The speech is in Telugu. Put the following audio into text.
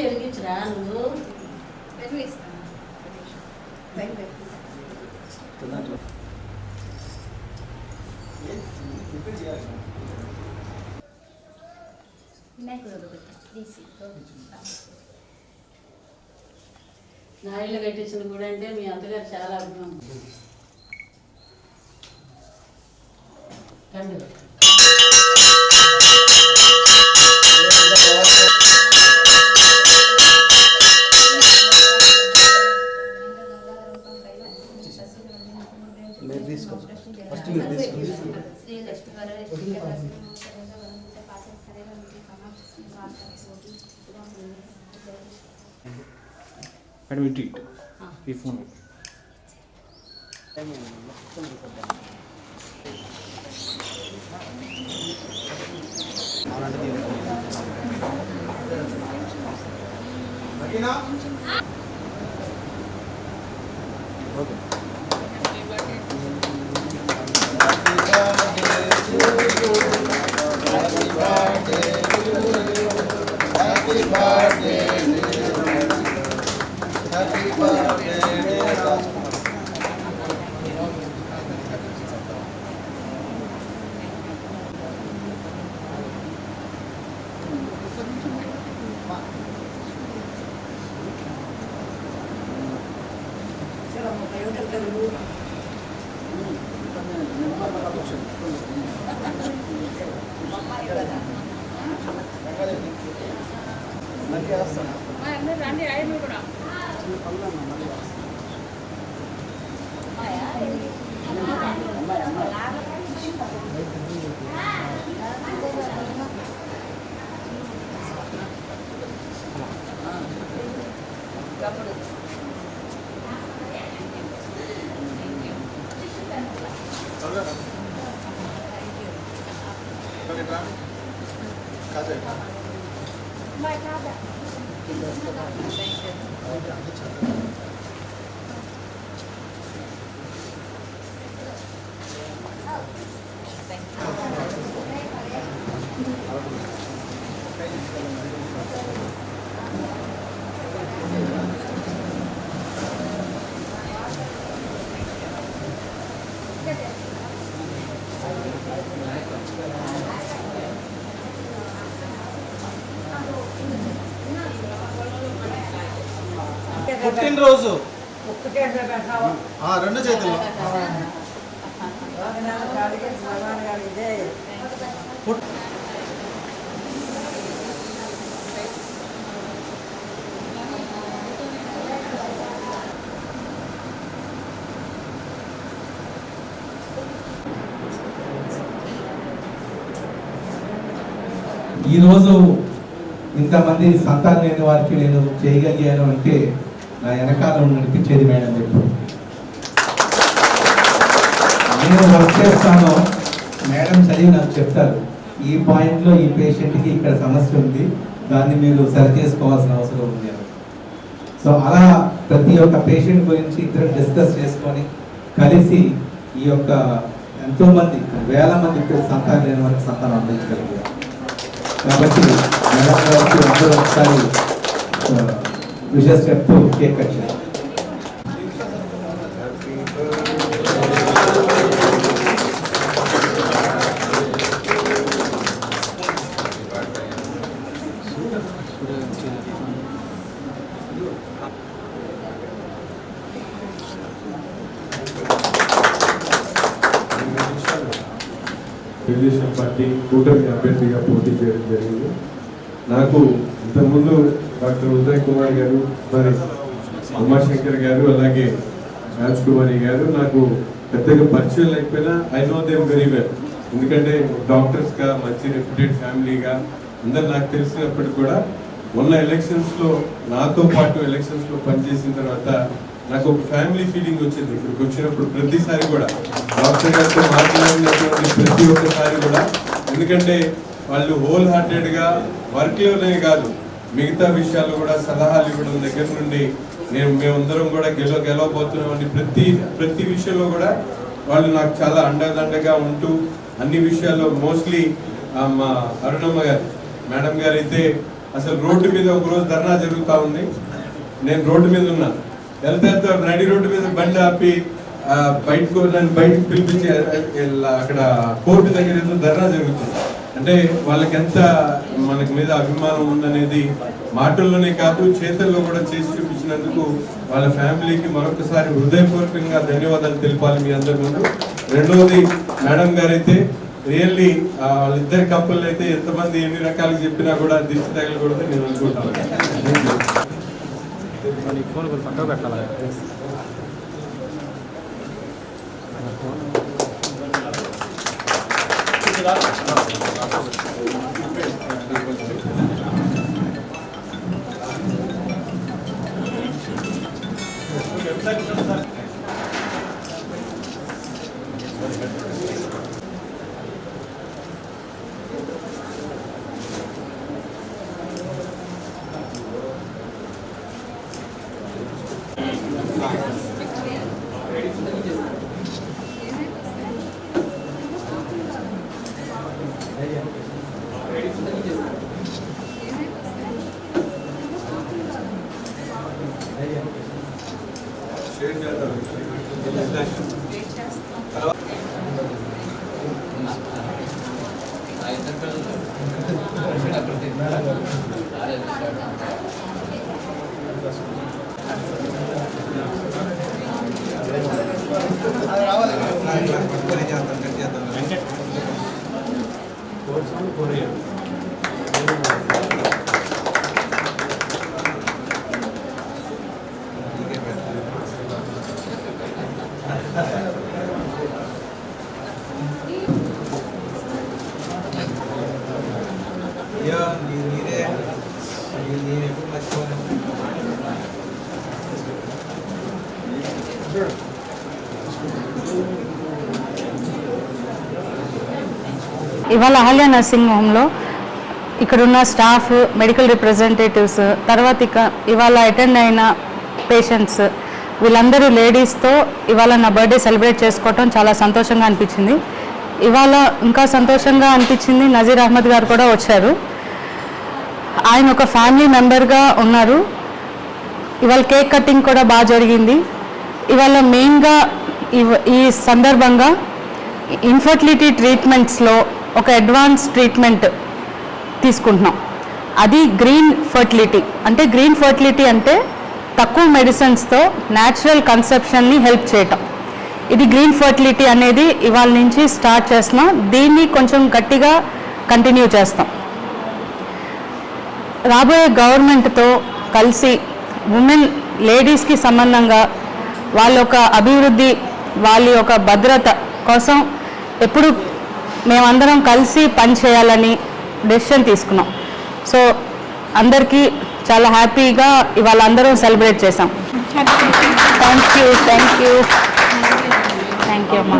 ఎరిగించరా నువ్వు నా ఇల్లు కట్టించిన గుడి అంటే మీ అత్తగారు చాలా అభిమానం. కండు మేడం ఇటు ఈ ఫోన్ ఓకే. రండి ఐదు కూడా పుట్టినరోజు రెండు చేతులు ఈరోజు ఇంతమంది సంతానం లేని వారికి నేను చేయగలిగాను అంటే నా వెనకాల నడిపించేది మేడం చెప్పు. నేను వర్క్ చేస్తాను, మేడం చదివి నాకు చెప్తారు ఈ పాయింట్లో ఈ పేషెంట్కి ఇక్కడ సమస్య ఉంది, దాన్ని మీరు సరి చేసుకోవాల్సిన అవసరం ఉంది అని. సో అలా ప్రతి ఒక్క పేషెంట్ గురించి ఇద్దరు డిస్కస్ చేసుకొని కలిసి ఈ యొక్క ఎంతోమంది వేల మంది సంతానం లేని వారికి సంతానం అందించగలిగారు. కాబట్టి మేడం గారికి అందరూ ఒకసారి విషెస్ చెప్తూ కేక్ కట్ చేయాలి. తెలుగుదేశం పార్టీ కూటమి అభ్యర్థిగా పోటీ చేయడం జరిగింది. నాకు ఇంతకుముందు డాక్టర్ ఉదయ్ కుమార్ గారు, మరి ఉమాశంకర్ గారు, అలాగే రాజ్ కుమారి గారు నాకు పెద్దగా పరిచయం లేకపోయినా I know them very well. ఎందుకంటే డాక్టర్స్గా మంచి రెప్యూటెడ్ ఫ్యామిలీగా అందరు నాకు తెలిసినప్పటికీ కూడా మొన్న ఎలక్షన్స్లో నాతో పాటు ఎలక్షన్స్లో పనిచేసిన తర్వాత నాకు ఒక ఫ్యామిలీ ఫీలింగ్ వచ్చింది. ఇక్కడికి వచ్చినప్పుడు ప్రతిసారి కూడా డాక్టర్ గారితో మాట్లాడినటువంటి ప్రతి ఒక్కసారి కూడా, ఎందుకంటే వాళ్ళు హోల్ హార్టెడ్గా వర్క్లోనే కాదు మిగతా విషయాలు కూడా సలహాలు ఇవ్వడం దగ్గర నుండి మేమందరం కూడా గెలవబోతున్నామని ప్రతి విషయంలో కూడా వాళ్ళు నాకు చాలా అండదండగా ఉంటూ అన్ని విషయాల్లో మోస్ట్లీ మా అరుణమ్మ గారు మేడం గారు అయితే అసలు రోడ్డు మీద ఒక రోజు ధర్నా జరుగుతూ ఉంది, నేను రోడ్డు మీద ఉన్నా, వెళ్తే నడి రోడ్డు మీద బండి ఆపి నన్ను బయటకు పిలిపించి అక్కడ కోర్టు దగ్గర ఏదో ధర్నా జరుగుతుంది. అంటే వాళ్ళకి ఎంత మనకి మీద అభిమానం ఉందనేది మాటల్లోనే కాదు చేతుల్లో కూడా చేసి చూపించినందుకు వాళ్ళ ఫ్యామిలీకి మరొకసారి హృదయపూర్వకంగా ధన్యవాదాలు తెలిపాలి మీ అందరి ముందు. రెండవది మేడం గారు అయితే రియల్లీ వాళ్ళిద్దరి కప్పులు అయితే ఎంతమంది ఎన్ని రకాలు చెప్పినా కూడా దిష్టి తగలకూడదు నేను అనుకుంటాను. ఫోన్ పక్కకు పెట్టాలి. ఇవాళ అహల్య నర్సింగ్ హోమ్లో ఇక్కడున్న స్టాఫ్, మెడికల్ రిప్రజెంటేటివ్స్, తర్వాత ఇవాళ అటెండ్ అయిన పేషెంట్స్, వీళ్ళందరూ లేడీస్తో ఇవాళ నా బర్త్డే సెలబ్రేట్ చేసుకోవటం చాలా సంతోషంగా అనిపించింది. ఇవాళ ఇంకా సంతోషంగా అనిపించింది, నజీర్ అహ్మద్ గారు కూడా వచ్చారు. ఆయన ఒక ఫ్యామిలీ మెంబర్గా ఉన్నారు. ఇవాళ కేక్ కటింగ్ కూడా బాగా జరిగింది. ఇవాళ మెయిన్గా ఈ సందర్భంగా ఇన్ఫర్టిలిటీ ట్రీట్మెంట్స్లో ఒక అడ్వాన్స్ ట్రీట్మెంట్ తీసుకుంటున్నాం. అది గ్రీన్ ఫర్టిలిటీ. అంటే గ్రీన్ ఫర్టిలిటీ అంటే తక్కువ మెడిసిన్స్తో న్యాచురల్ కన్సెప్షన్ని హెల్ప్ చేయటం. ఇది గ్రీన్ ఫర్టిలిటీ అనేది ఇవాళ నుంచి స్టార్ట్ చేస్తున్నాం. దీన్ని కొంచెం గట్టిగా కంటిన్యూ చేస్తాం. రాబోయే గవర్నమెంట్తో కలిసి ఉమెన్ లేడీస్కి సంబంధంగా వాళ్ళ యొక్క అభివృద్ధి, వాళ్ళ యొక్క భద్రత కోసం ఎప్పుడు మేమందరం కలిసి పనిచేయాలని డెసిషన్ తీసుకున్నాం. సో అందరికీ చాలా హ్యాపీగా ఇవాళ అందరం సెలబ్రేట్ చేసాం. థ్యాంక్ యూ అమ్మా.